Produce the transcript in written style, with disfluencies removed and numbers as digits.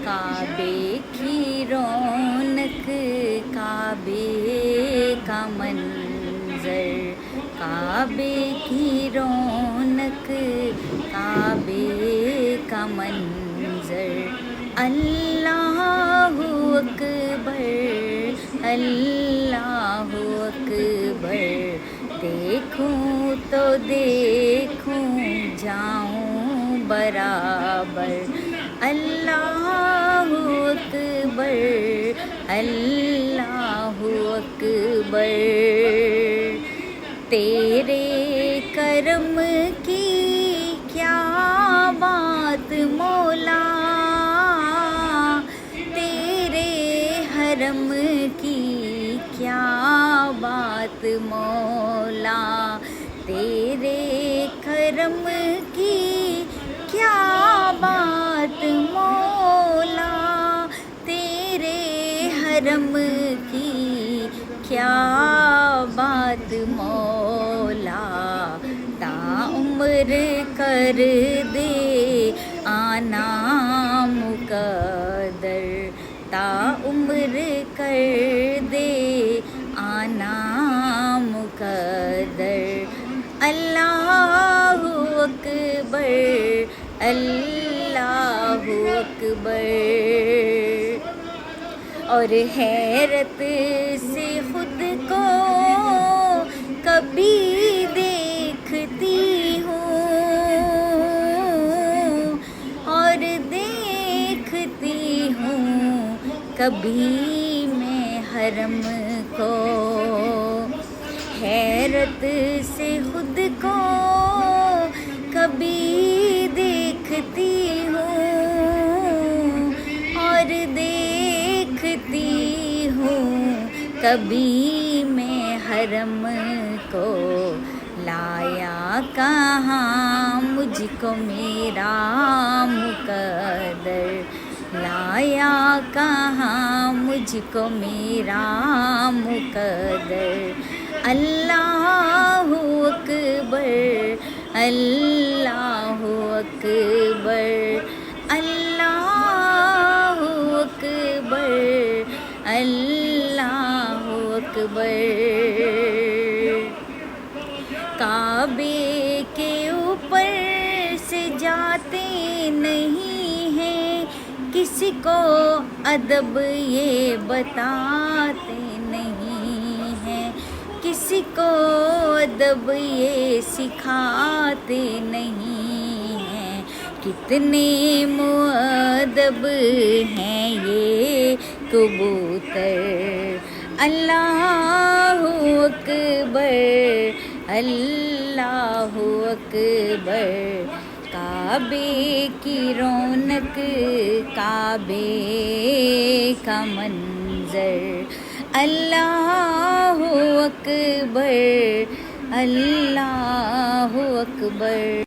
کعبے کی رونق، کعبے کا منظر، کعبے کی رونق، کعبے کا منظر، اللہ اکبر، اللہ اکبر، دیکھوں تو دیکھوں جاؤں برابر، اللہ اکبر، اللہ اکبر، تیرے کرم کی کیا بات مولا، تیرے حرم کی کیا بات مولا، تیرے کرم کی کیا بات مولا، تیرے حرم کی کیا بات مولا، تا عمر کر دے آنا مقدر، تا عمر کر دے آنا مقدر، اللہ اکبر، اللہ اکبر، اور حیرت سے خود کو کبھی دیکھتی ہوں، اور دیکھتی ہوں کبھی میں حرم کو، حیرت سے خود کو کبھی دیکھتی ہوں، اور دیکھتی ہوں کبھی میں حرم کو، لایا کہاں مجھ کو میرا مقدر، لایا کہاں مجھ کو میرا مقدر، اللہ اکبر، اللہ اکبر، اللہ اکبر، اللہ اکبر، کعبے کے اوپر سے جاتے نہیں ہیں، کسی کو ادب یہ بتاتے نہیں ہیں، کسی کو ادب یہ سکھاتے نہیں ہیں، کتنے مؤدب ہیں یہ کبوتر، اللہ اکبر، اللہ اکبر، کعبے کی رونق، کعبے کا منظر، اللہ اکبر، اللہ اکبر۔